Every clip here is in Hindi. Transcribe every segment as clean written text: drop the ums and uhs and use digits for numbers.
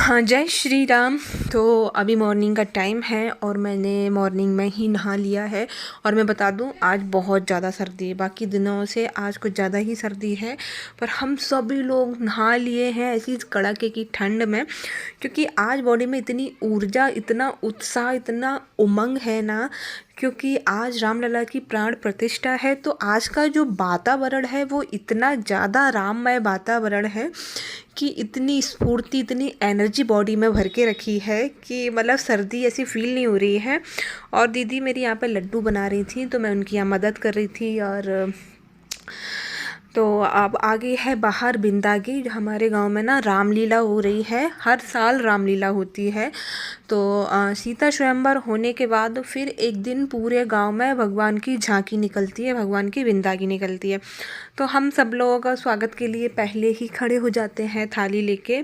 हाँ, जय श्री राम। तो अभी मॉर्निंग का टाइम है और मैंने मॉर्निंग में ही नहा लिया है। और मैं बता दूं, आज बहुत ज़्यादा सर्दी है। बाकी दिनों से आज कुछ ज़्यादा ही सर्दी है, पर हम सभी लोग नहा लिए हैं ऐसी कड़ाके की ठंड में, क्योंकि आज बॉडी में इतनी ऊर्जा, इतना उत्साह, इतना उमंग है ना। क्योंकि आज रामलला की प्राण प्रतिष्ठा है, तो आज का जो वातावरण है वो इतना ज़्यादा राममय वातावरण है कि इतनी स्फूर्ति, इतनी एनर्जी बॉडी में भर के रखी है कि मतलब सर्दी ऐसी फील नहीं हो रही है। और दीदी मेरी यहाँ पे लड्डू बना रही थी, तो मैं उनकी यहाँ मदद कर रही थी। और तो अब आगे है बाहर बिंदागी। हमारे गांव में ना रामलीला हो रही है, हर साल रामलीला होती है। तो सीता स्वयंवर होने के बाद फिर एक दिन पूरे गांव में भगवान की झांकी निकलती है, भगवान की बिंदागी निकलती है। तो हम सब लोगों का स्वागत के लिए पहले ही खड़े हो जाते हैं थाली लेके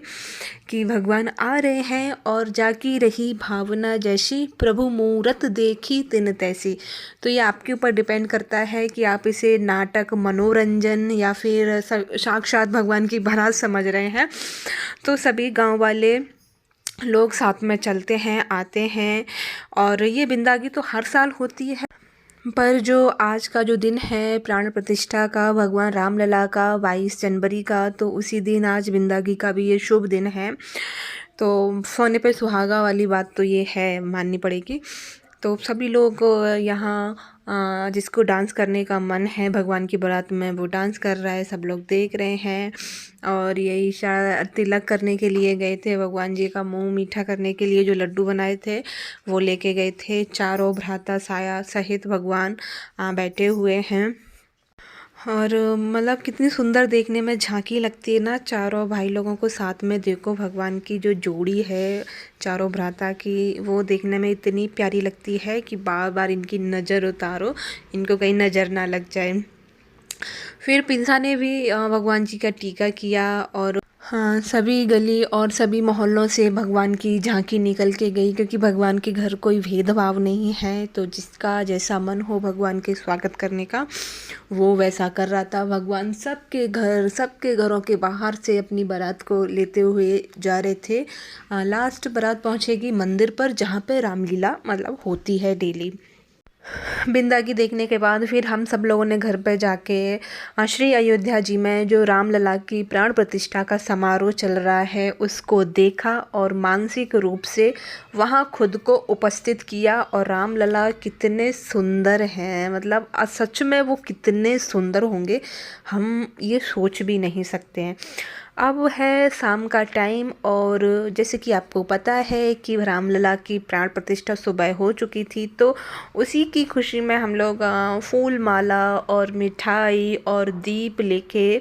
कि भगवान आ रहे हैं। और जाकी रही भावना जैसी, प्रभु मूरत देखी तिन तैसी। तो ये आपके ऊपर डिपेंड करता है कि आप इसे नाटक, मनोरंजन या फिर साक्षात भगवान की बारात समझ रहे हैं। तो सभी गांव वाले लोग साथ में चलते हैं, आते हैं। और ये बिंदागी तो हर साल होती है, पर जो आज का जो दिन है प्राण प्रतिष्ठा का, भगवान रामलला का, 22 जनवरी का, तो उसी दिन आज बिंदागी का भी ये शुभ दिन है। तो सोने पे सुहागा वाली बात तो ये है, माननी पड़ेगी। तो सभी लोग यहाँ जिसको डांस करने का मन है भगवान की बारात में, वो डांस कर रहा है, सब लोग देख रहे हैं। और ये ईशा तिलक करने के लिए गए थे, भगवान जी का मुंह मीठा करने के लिए जो लड्डू बनाए थे वो लेके गए थे। चारों भ्राता साया सहित भगवान बैठे हुए हैं। और मतलब कितनी सुंदर देखने में झांकी लगती है ना, चारों भाई लोगों को साथ में देखो। भगवान की जो जोड़ी है चारों भ्राता की, वो देखने में इतनी प्यारी लगती है कि बार बार इनकी नज़र उतारो, इनको कहीं नज़र ना लग जाए। फिर पिंसा ने भी भगवान जी का टीका किया। और हाँ, सभी गली और सभी मोहल्लों से भगवान की झांकी निकल के गई, क्योंकि भगवान के घर कोई भेदभाव नहीं है। तो जिसका जैसा मन हो भगवान के स्वागत करने का, वो वैसा कर रहा था। भगवान सबके घर, सबके घरों के बाहर से अपनी बारात को लेते हुए जा रहे थे। लास्ट बारात पहुंचेगी मंदिर पर, जहाँ पे रामलीला मतलब होती है डेली। बिंदागी देखने के बाद फिर हम सब लोगों ने घर पर जाके श्री अयोध्या जी में जो रामलला की प्राण प्रतिष्ठा का समारोह चल रहा है उसको देखा, और मानसिक रूप से वहाँ खुद को उपस्थित किया। और रामलला कितने सुंदर हैं, मतलब सच में वो कितने सुंदर होंगे, हम ये सोच भी नहीं सकते हैं। अब है शाम का टाइम, और जैसे कि आपको पता है कि रामलला की प्राण प्रतिष्ठा सुबह हो चुकी थी, तो उसी की खुशी में हम लोग फूल माला और मिठाई और दीप लेके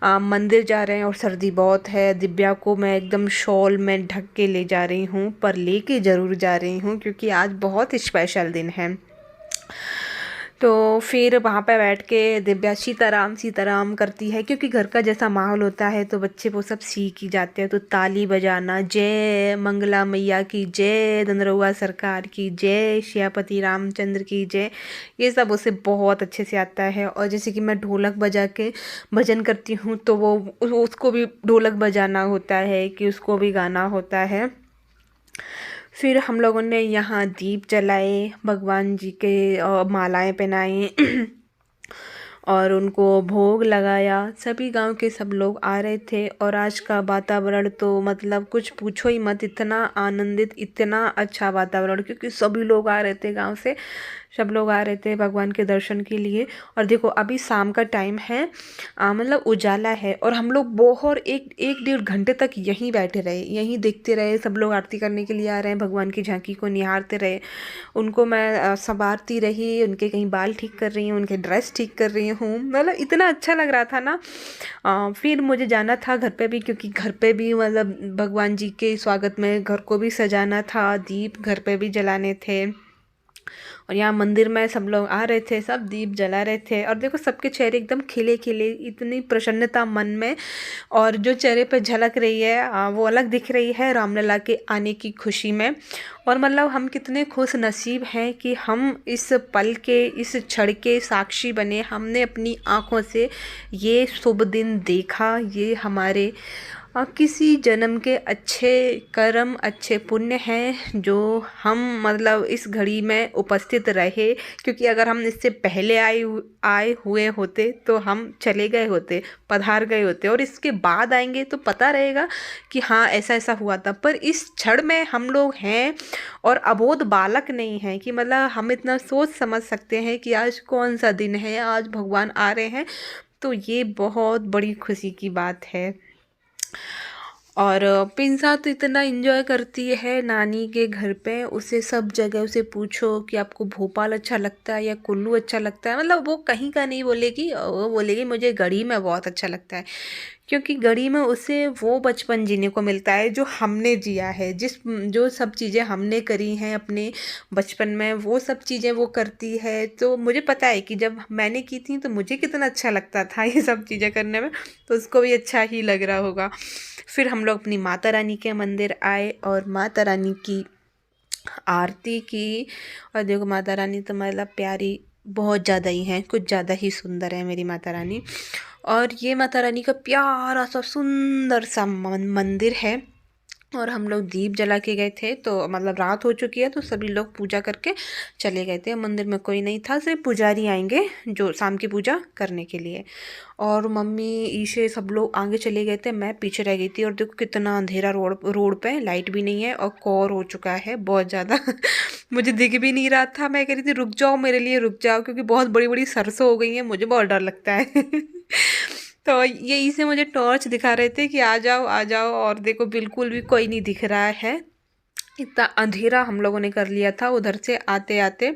मंदिर जा रहे हैं। और सर्दी बहुत है, दिव्या को मैं एकदम शॉल में ढक के ले जा रही हूँ, पर लेके ज़रूर जा रही हूँ क्योंकि आज बहुत स्पेशल दिन है। तो फिर वहाँ पे बैठ के दिव्या सीताराम सीताराम करती है, क्योंकि घर का जैसा माहौल होता है तो बच्चे वो सब सीख ही जाते हैं। तो ताली बजाना, जय मंगला मैया की जय, धनरउआ सरकार की जय, सियापति रामचंद्र की जय, ये सब उसे बहुत अच्छे से आता है। और जैसे कि मैं ढोलक बजा के भजन करती हूँ, तो वो उसको भी ढोलक बजाना होता है, कि उसको भी गाना होता है। फिर हम लोगों ने यहाँ दीप जलाए, भगवान जी के मालाएं पहनाई और उनको भोग लगाया। सभी गांव के सब लोग आ रहे थे। और आज का वातावरण तो मतलब कुछ पूछो ही मत, इतना आनंदित, इतना अच्छा वातावरण, क्योंकि सभी लोग आ रहे थे गांव से, सब लोग आ रहे थे भगवान के दर्शन के लिए। और देखो अभी शाम का टाइम है, मतलब उजाला है, और हम लोग बहुत एक डेढ़ घंटे तक यहीं बैठे रहे, यहीं देखते रहे। सब लोग आरती करने के लिए आ रहे हैं, भगवान की झांकी को निहारते रहे। उनको मैं संवारती रही, उनके कहीं बाल ठीक कर रही हूँ, उनके ड्रेस ठीक कर रही हूँ, मतलब इतना अच्छा लग रहा था ना। फिर मुझे जाना था घर पे भी, क्योंकि घर पे भी मतलब भगवान जी के स्वागत में घर को भी सजाना था, दीप घर पे भी जलाने थे। और यहाँ मंदिर में सब लोग आ रहे थे, सब दीप जला रहे थे। और देखो सबके चेहरे एकदम खिले खिले, इतनी प्रसन्नता मन में, और जो चेहरे पे झलक रही है वो अलग दिख रही है रामलला के आने की खुशी में। और मतलब हम कितने खुश नसीब हैं कि हम इस पल के, इस क्षण के साक्षी बने। हमने अपनी आँखों से ये शुभ दिन देखा, ये हमारे किसी जन्म के अच्छे कर्म अच्छे पुण्य हैं जो हम मतलब इस घड़ी में उपस्थित रहे, क्योंकि अगर हम इससे पहले आए हुए होते तो हम चले गए होते, पधार गए होते, और इसके बाद आएंगे तो पता रहेगा कि हाँ ऐसा ऐसा हुआ था। पर इस क्षण में हम लोग हैं और अबोध बालक नहीं हैं कि मतलब हम इतना सोच समझ सकते हैं कि आज कौन सा दिन है, आज भगवान आ रहे हैं। तो ये बहुत बड़ी खुशी की बात है। और पिंसा तो इतना एंजॉय करती है नानी के घर पे, उसे सब जगह उसे पूछो कि आपको भोपाल अच्छा लगता है या कुल्लू अच्छा लगता है, मतलब वो कहीं का नहीं बोलेगी, वो बोलेगी मुझे गढ़ी में बहुत अच्छा लगता है, क्योंकि गढ़ी में उसे वो बचपन जीने को मिलता है जो हमने जिया है, जो सब चीज़ें हमने करी हैं अपने बचपन में, वो सब चीज़ें वो करती है। तो मुझे पता है कि जब मैंने की थी तो मुझे कितना अच्छा लगता था ये सब चीज़ें करने में, तो उसको भी अच्छा ही लग रहा होगा। फिर हम लोग अपनी माता रानी के मंदिर आए और माता रानी की आरती की। और देखो माता रानी तो मतलब प्यारी बहुत ज़्यादा ही हैं, कुछ ज़्यादा ही सुंदर है मेरी माता रानी। और ये माता रानी का प्यारा सा सुंदर सा मंदिर है। और हम लोग दीप जला के गए थे, तो मतलब रात हो चुकी है तो सभी लोग पूजा करके चले गए थे। मंदिर में कोई नहीं था, सिर्फ पुजारी आएंगे जो शाम की पूजा करने के लिए। और मम्मी ईशे सब लोग आगे चले गए थे, मैं पीछे रह गई थी। और देखो कितना अंधेरा रोड पे, लाइट भी नहीं है और कोहर हो चुका है बहुत ज़्यादा मुझे दिख भी नहीं रहा था। मैं कह रही थी रुक जाओ, मेरे लिए रुक जाओ, क्योंकि बहुत बड़ी बड़ी सरसों हो गई हैं, मुझे बहुत डर लगता है तो यही से मुझे टॉर्च दिखा रहे थे कि आ जाओ आ जाओ। और देखो बिल्कुल भी कोई नहीं दिख रहा है, इतना अंधेरा हम लोगों ने कर लिया था उधर से आते आते।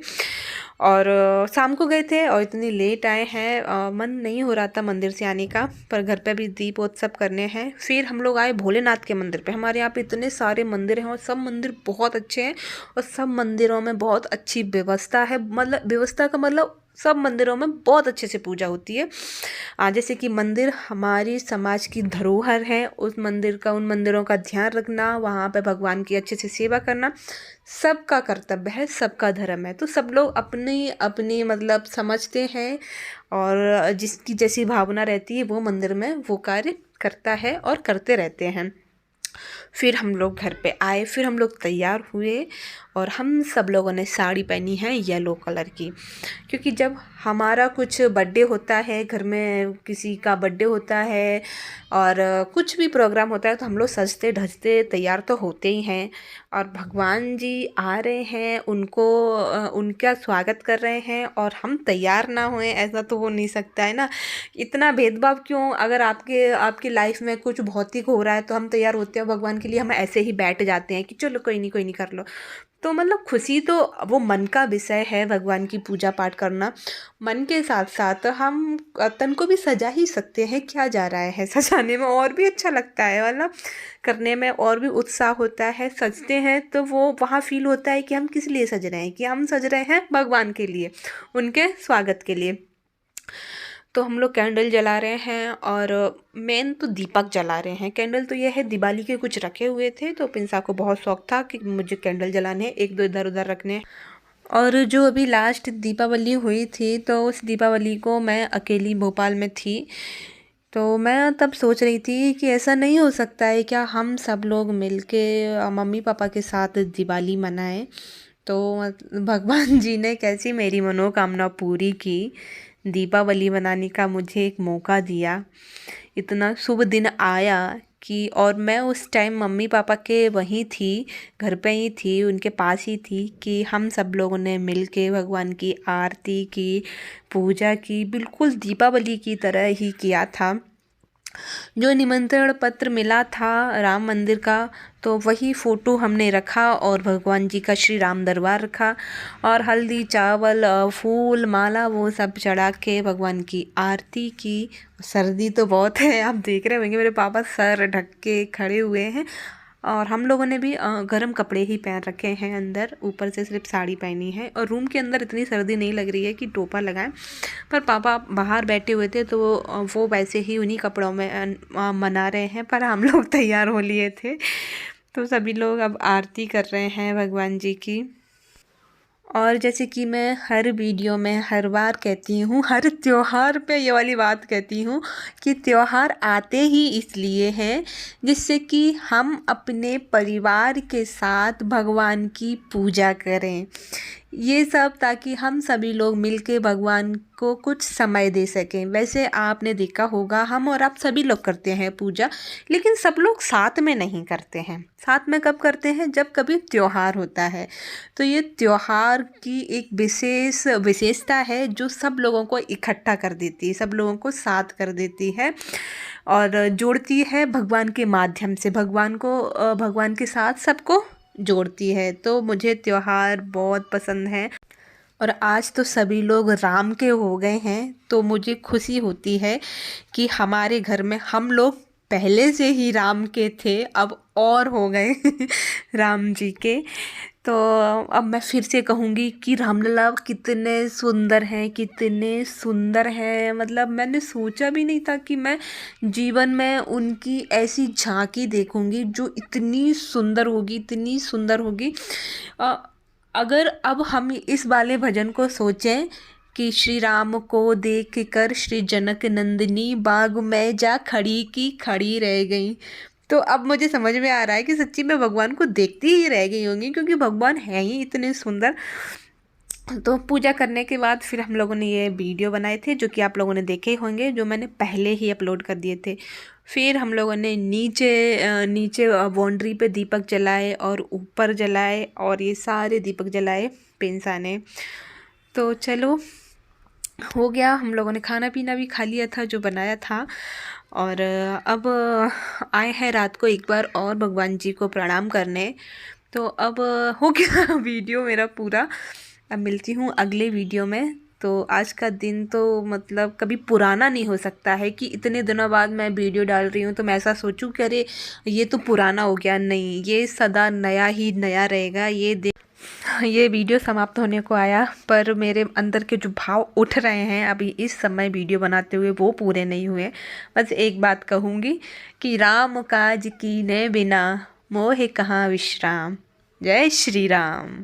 और शाम को गए थे और इतनी लेट आए हैं, मन नहीं हो रहा था मंदिर से आने का, पर घर पे भी दीपोत्सव करने हैं। फिर हम लोग आए भोलेनाथ के मंदिर पे। हमारे यहाँ पे इतने सारे मंदिर हैं और सब मंदिर बहुत अच्छे हैं, और सब मंदिरों में बहुत अच्छी व्यवस्था है, मतलब व्यवस्था का मतलब सब मंदिरों में बहुत अच्छे से पूजा होती है। जैसे कि मंदिर हमारी समाज की धरोहर है, उस मंदिर का उन मंदिरों का ध्यान रखना, वहाँ पे भगवान की अच्छे से सेवा करना सबका कर्तव्य है, सबका धर्म है। तो सब लोग अपनी अपनी मतलब समझते हैं, और जिसकी जैसी भावना रहती है वो मंदिर में वो कार्य करता है और करते रहते हैं। फिर हम लोग घर पे आए, फिर हम लोग तैयार हुए, और हम सब लोगों ने साड़ी पहनी है येलो कलर की, क्योंकि जब हमारा कुछ बर्थडे होता है, घर में किसी का बर्थडे होता है और कुछ भी प्रोग्राम होता है, तो हम लोग सजते धजते तैयार तो होते ही हैं। और भगवान जी आ रहे हैं, उनका स्वागत कर रहे हैं, और हम तैयार ना हुए ऐसा तो हो नहीं सकता है ना। इतना भेदभाव क्यों? अगर आपकी लाइफ में कुछ भौतिक हो रहा है तो हम तैयार होते हैं, भगवान के लिए हम ऐसे ही बैठ जाते हैं कि चलो कोई नहीं कर लो। तो मतलब खुशी तो वो मन का विषय है, भगवान की पूजा पाठ करना। मन के साथ साथ हम तन को भी सजा ही सकते हैं, क्या जा रहा है सजाने में, और भी अच्छा लगता है, मतलब करने में और भी उत्साह होता है। सजते हैं तो वो वहाँ फील होता है कि हम किस लिए सज रहे हैं, कि हम सज रहे हैं भगवान के लिए, उनके स्वागत के लिए। तो हम लोग कैंडल जला रहे हैं, और मेन तो दीपक जला रहे हैं। कैंडल तो ये है दिवाली के कुछ रखे हुए थे, तो पिंसा को बहुत शौक था कि मुझे कैंडल जलाने हैं, एक दो इधर उधर रखने हैं। और जो अभी लास्ट दीपावली हुई थी तो उस दीपावली को मैं अकेली भोपाल में थी, तो मैं तब सोच रही थी कि ऐसा नहीं हो सकता है क्या हम सब लोग मिलके मम्मी पापा के साथ दिवाली मनाएं। तो भगवान जी ने कैसी मेरी मनोकामना पूरी की, दीपावली मनाने का मुझे एक मौका दिया। इतना शुभ दिन आया कि, और मैं उस टाइम मम्मी पापा के वहीं थी, घर पे ही थी, उनके पास ही थी, कि हम सब लोगों ने मिल के भगवान की आरती की, पूजा की, बिल्कुल दीपावली की तरह ही किया था। जो निमंत्रण पत्र मिला था राम मंदिर का, तो वही फ़ोटो हमने रखा और भगवान जी का श्री राम दरबार रखा, और हल्दी चावल फूल माला वो सब चढ़ा के भगवान की आरती की। सर्दी तो बहुत है, आप देख रहे होंगे मेरे पापा सर ढक के खड़े हुए हैं, और हम लोगों ने भी गर्म कपड़े ही पहन रखे हैं, अंदर ऊपर से सिर्फ साड़ी पहनी है, और रूम के अंदर इतनी सर्दी नहीं लग रही है कि टोपा लगाएं। पर पापा बाहर बैठे हुए थे तो वो वैसे ही उन्हीं कपड़ों में मना रहे हैं, पर हम लोग तैयार हो लिए थे। तो सभी लोग अब आरती कर रहे हैं भगवान जी की। और जैसे कि मैं हर वीडियो में हर बार कहती हूँ, हर त्योहार पे ये वाली बात कहती हूँ कि त्योहार आते ही इसलिए हैं जिससे कि हम अपने परिवार के साथ भगवान की पूजा करें। ये सब ताकि हम सभी लोग मिलके भगवान को कुछ समय दे सकें। वैसे आपने देखा होगा हम और आप सभी लोग करते हैं पूजा, लेकिन सब लोग साथ में नहीं करते हैं। साथ में कब करते हैं? जब कभी त्योहार होता है। तो ये त्योहार की एक विशेषता है जो सब लोगों को इकट्ठा कर देती है, सब लोगों को साथ कर देती है और जोड़ती है भगवान के माध्यम से। भगवान के साथ सबको जोड़ती है। तो मुझे त्योहार बहुत पसंद है और आज तो सभी लोग राम के हो गए हैं, तो मुझे खुशी होती है कि हमारे घर में हम लोग पहले से ही राम के थे, अब और हो गए राम जी के। तो अब मैं फिर से कहूँगी कि रामलला कितने सुंदर हैं, कितने सुंदर हैं। मतलब मैंने सोचा भी नहीं था कि मैं जीवन में उनकी ऐसी झांकी देखूँगी जो इतनी सुंदर होगी, इतनी सुंदर होगी। अगर अब हम इस वाले भजन को सोचें कि श्री राम को देख कर श्री जनक नंदिनी बाग में जा खड़ी की खड़ी रह गई, तो अब मुझे समझ में आ रहा है कि सच्ची में भगवान को देखती ही रह गई होंगी, क्योंकि भगवान है ही इतने सुंदर। तो पूजा करने के बाद फिर हम लोगों ने ये वीडियो बनाए थे जो कि आप लोगों ने देखे होंगे, जो मैंने पहले ही अपलोड कर दिए थे। फिर हम लोगों ने नीचे बाउंड्री पे दीपक जलाए और ऊपर जलाए और ये सारे दीपक जलाए पिंसा ने। तो चलो हो गया, हम लोगों ने खाना पीना भी खा लिया था जो बनाया था। और अब आए हैं रात को एक बार और भगवान जी को प्रणाम करने। तो अब हो गया वीडियो मेरा पूरा। अब मिलती हूँ अगले वीडियो में। तो आज का दिन तो मतलब कभी पुराना नहीं हो सकता है कि इतने दिनों बाद मैं वीडियो डाल रही हूँ तो मैं ऐसा सोचूं कि अरे ये तो पुराना हो गया। नहीं, ये सदा नया ही नया रहेगा। ये वीडियो समाप्त होने को आया, पर मेरे अंदर के जो भाव उठ रहे हैं अभी इस समय वीडियो बनाते हुए वो पूरे नहीं हुए। बस एक बात कहूँगी कि राम काज कीने बिना मोह कहाँ विश्राम। जय श्री राम।